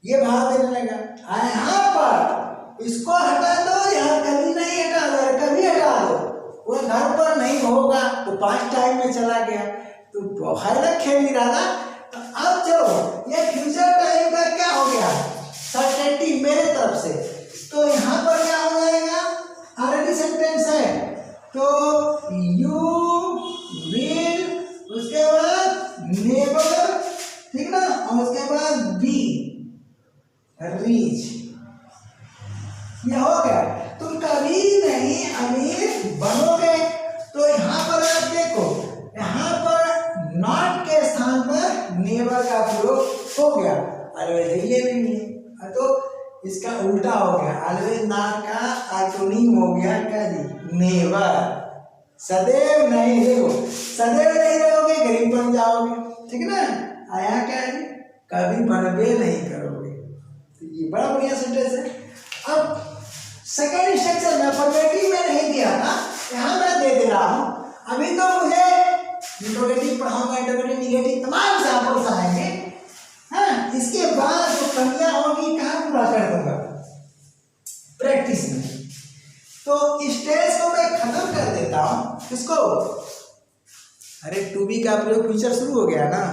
A: ये भाव देने लगा। यहाँ पर इसको हटा दो, यहाँ कभी नहीं हटा दो, कभी हटा दो, वो घर पर नहीं होगा तो पास्ट टाइम में चला गया। तो हाईलाइट खेल नहीं रहा था। तो अब चलो ये फ्यूचर टाइम का क्या हो गया, सर्टेनिटी मेरे तरफ से। तो यहाँ पर क्या हो जाएगा, ऑलरेडी सेंटेंस है तो यू विल, उसके बाद नेवर, ठीक ना, और उसके बाद बी रीच, ये हो गया। तुम कभी नहीं अमीर बनोगे। तो यहाँ पर आप देखो, यहाँ पर नॉट के स्थान पर नेवर का प्रयोग हो गया, ऑलवेज ये भी नहीं है तो इसका उल्टा हो गया, ऑलवेज नॉट का एंटोनिम हो गया क्या जी, नेवर। सदैव नहीं, देखो सदैव नहीं रहोगे गरीब बन जाओगे, ठीक ना, आया क्या है, कभी बनबे नहीं करोगे। तो ये बड़ा बढ़िया सेंटेंस है। अब सेकेंड स्ट्रक्चर में अफर्मेटिव में नहीं दिया था, यहाँ मैं दे दे रहा हूँ। अभी तो मुझे इंट्रोगेटिव पढ़ाऊंगा, इंट्रोगेटिव निगेटिव तमाम एग्जाम्पल्स आएंगे। हाँ, इसके बाद जो कमियां होगी कहाँ पूरा कर दूंगा, प्रैक्टिस में। तो स्टेज को मैं खत्म कर देता हूँ, किसको, अरे टू बी का प्रयोग फ्यूचर शुरू हो गया ना,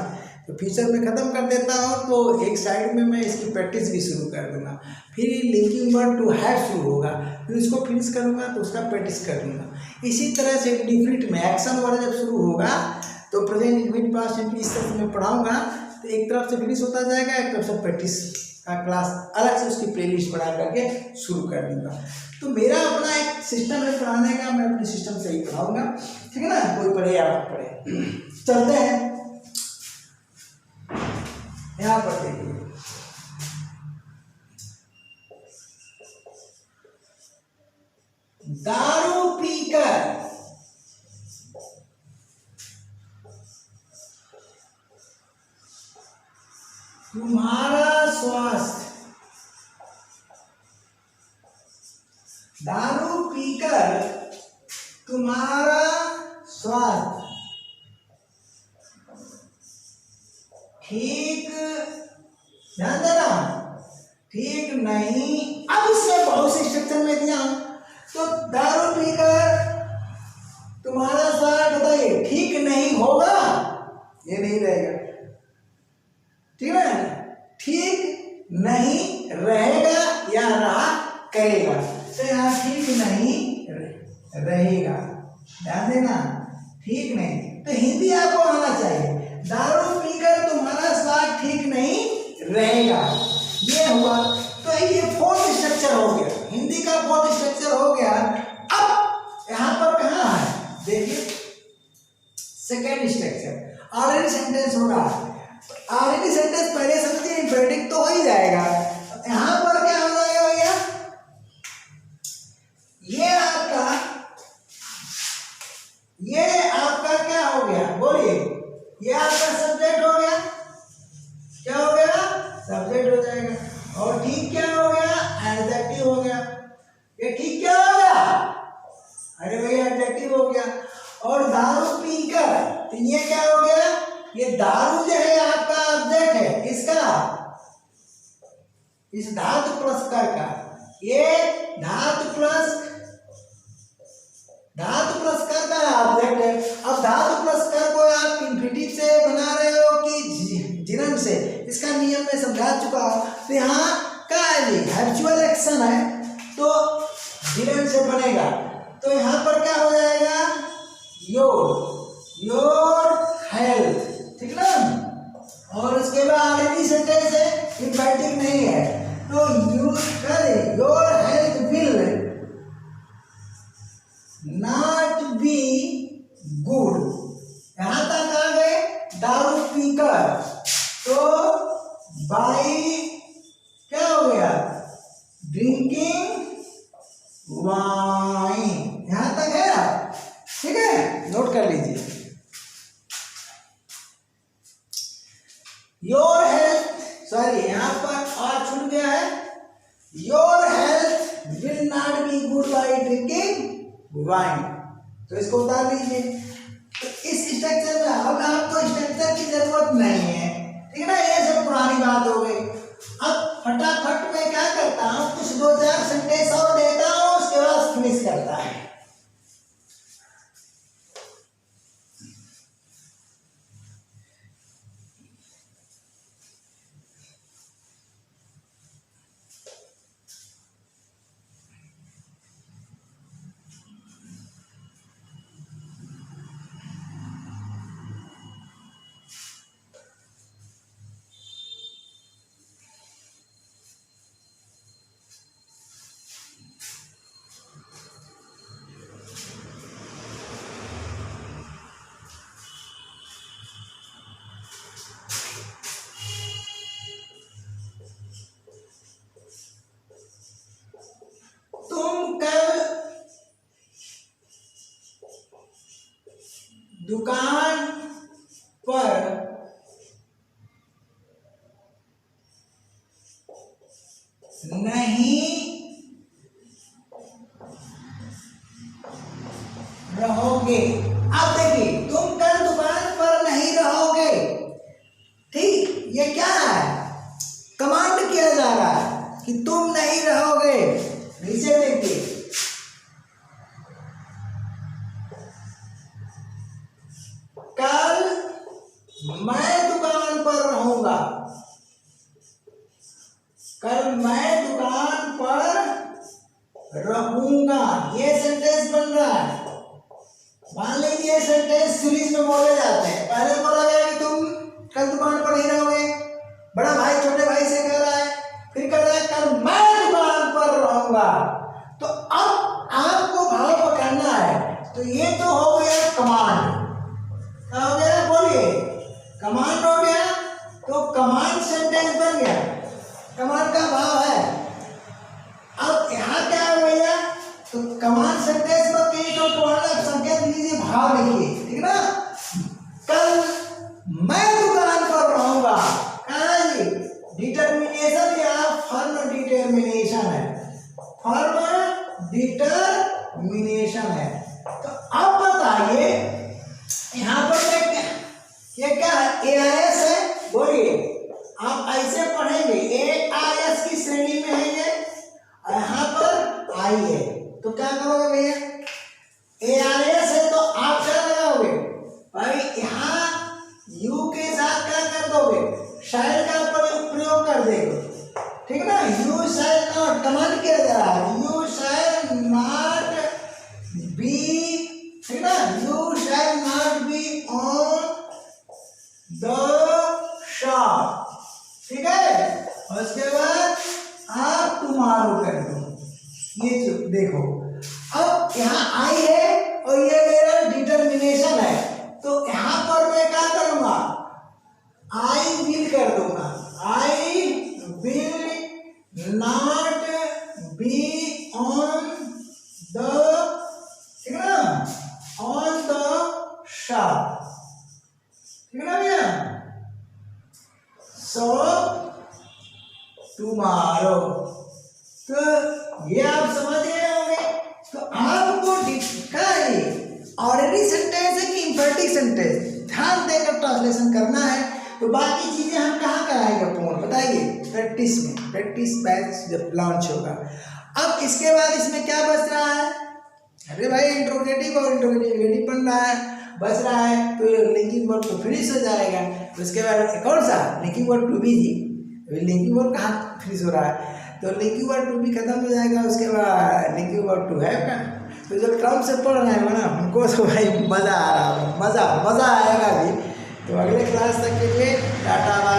A: तो फ्यूचर में खत्म कर देता हूँ। तो एक साइड में मैं इसकी प्रैक्टिस भी शुरू कर दूंगा, फिर लिंकिंग वर्ड टू हैव शुरू होगा, फिर उसको फिनिश करूंगा तो उसका प्रैक्टिस कर दूंगा। इसी तरह से डिफरेंट में एक्शन वर्ड जब शुरू होगा तो प्रेजेंट इंडेफिनिट पास्ट सिंपल इस तरह से मैं पढ़ाऊंगा, तो एक तरफ से फिनिश होता जाएगा, एक तरफ से प्रैक्टिस का क्लास अलग से उसकी प्लेलिस्ट बना करके शुरू कर दूंगा। तो मेरा अपना एक सिस्टम है पढ़ाने का, मैं अपने सिस्टम से ही पढ़ाऊंगा, ठीक है ना, कोई पढ़े या मत पढ़े। चलते हैं यहाँ पर, देखिए दारू पीकर तुम्हारा स्वास्थ्य, दारू पीकर तुम्हारा स्वास्थ्य ठीक, ध्यान देना, ठीक नहीं। अब इसमें बहुत से स्ट्रक्चर में दिया हूं, तो दारू पीकर तुम्हारा स्वास्थ्य बताइए ठीक नहीं होगा, ये नहीं रहेगा, ठीक है, ठीक नहीं रहेगा या रहा करेगा, तो यहाँ ठीक नहीं रहेगा, ध्यान देना, ठीक नहीं। तो हिंदी आपको आना चाहिए, दारू पीकर तुम्हारा स्वास्थ्य ठीक नहीं रहेगा, ये हुआ। तो ये फोर्थ स्ट्रक्चर हो गया, हिंदी का फोर्थ स्ट्रक्चर हो गया। अब यहाँ पर कहाँ है, देखिए सेकेंड स्ट्रक्चर, ऑलरेडी सेंटेंस होगा, ऑलरेडी सेंटेंस पहले समझिए, इंपेरेटिव तो हो ही जाएगा। यहाँ पर क्या हो जाएगा भैया, ये आपका क्या हो गया, बोलिए, ये आपका सब्जेक्ट हो गया, क्या हो गया, सब्जेक्ट हो जाएगा। और ठीक क्या हो गया, एडजेक्टिव हो गया। ये ठीक क्या हो गया, अरे भैया एडजेक्टिव हो गया। और दारू पीकर, तो ये क्या हो गया, ये दारू जो है आपका ऑब्जेक्ट है, इसका, इस धातु प्लस कर का, ये धातु प्लस कर का ऑब्जेक्ट है। अब धातु प्लस कर को आप इंफिनिटिव से बना रहे हो कि जिरन से, इसका नियम मैं समझा चुका हूं। तो यहाँ का हैबिचुअल एक्शन है तो जिरन से बनेगा, तो यहाँ पर क्या हो जाएगा, योर हेल्थ, ठीक ना। और उसके बाद ऑलरेडी सेंटेंस है, इंपेरेटिव नहीं है, तो your health will not be good. यहां तक आ गए, दारू पीकर, तो बाई क्या हो गया, ड्रिंकिंग वाइन, यहां तक है, ठीक है, नोट कर लीजिए। योर हेल्थ, सॉरी यहाँ पर और छूट गया है, your health will not be good by drinking wine, तो इसको उतार लीजिए। तो इस स्ट्रक्चर में अब आपको स्ट्रक्चर की जरूरत नहीं है, ठीक है ना, ये सब पुरानी बात हो गई। अब फटाफट में क्या करता हूँ, कुछ 2-4 सेंटेंस और देता हूँ, उसके बाद फिनिश करता है। दुकान पर नहीं रहोगे। अब देखिए, तुम कल दुकान पर नहीं रहोगे, ठीक, ये क्या है, कमांड किया जा रहा है कि तुम नहीं रहोगे। नीचे देखिए, कल मैं दुकान पर रहूंगा, कल मैं दुकान पर रहूंगा, ये सेंटेंस बन रहा है। मान लीजिए सेंटेंस सीरीज में बोले जाते हैं। पहले बोला गया कि तुम कल दुकान पर नहीं रहोगे, बड़ा भाई छोटे भाई से कह रहा है, फिर कह रहा है कल मैं दुकान पर रहूंगा। तो अब आपको भाव पकड़ना है। तो ये तो हो गया कमांड, क्या हो गया, बोलिए, कमांड हो गया। तो कमांड सेंटेंस बन गया, कमांड का भाव है। अब यहाँ क्या है भैया, तो कमांड सेंटेंस पर कहीं तो तुम्हारा संकेत लीजिए, भाव लिखिए, ठीक ना। कल मैं दुकान पर रहूंगा, कहाँ है ये, डिटर्मिनेशन या फर्म डिटर्मिनेशन है, फर्म डिटर्मिनेशन है। तो अब बताइए यहाँ पर ये क्या है, एआरएस है, बोलिए, आप ऐसे पढ़ेंगे, एआरएस की श्रेणी में है ये, यहाँ पर आई है, तो क्या करोगे भैया, एआरएस है तो आप क्या लगाओगे भाई, यहाँ यू के साथ क्या कर दोगे, शैल का प्रयोग कर देंगे, ठीक ना। यू शैल नॉट, कमांड किया जा रहा है, यू शैल नॉट बी, ठीक ना, you shall not be on the shop, ठीक है। और उसके बाद आप टुमारो कर दो, ये देखो, अब यहाँ आई है और ये मेरा डिटर्मिनेशन है, तो यहाँ पर मैं क्या करूंगा, आई विल कर दूंगा, I will not be on the, ठीक है ना, ऑन द शॉप, ठीक है ना भैया। सो टुमारो, तो ये आप समझ गए होंगे। तो आपको ऑर्डिनरी सेंटेंस है कि इंफेरेटिव सेंटेंस, ध्यान देकर ट्रांसलेशन करना है। तो बाकी चीजें हम कहाँ कराएंगे पूर्ण, बताइए, प्रैक्टिस में, प्रैक्टिस बैच जब लॉन्च होगा। अब इसके बाद इसमें क्या बच रहा है, अरे भाई इंट्रोगेटिव और इंट्रोगेटिव बन रहा है, बच रहा है, तो लिंकिंग वर्ब तो फिनिश हो जाएगा। उसके बाद कौन सा, लिंकिंग वर्ब टू बी जी, लिंकिंग वर्ब कहाँ फिनिश हो रहा है, तो लिंकिंग वर्ब टू बी खत्म हो जाएगा। उसके बाद लिंकिंग वर्ब टू है का, तो जो क्रम से पढ़ रहे हैं ना उनको तो भाई मज़ा आ रहा है, मज़ा आएगा भी। तो अगले क्लास तक के लिए टाटा।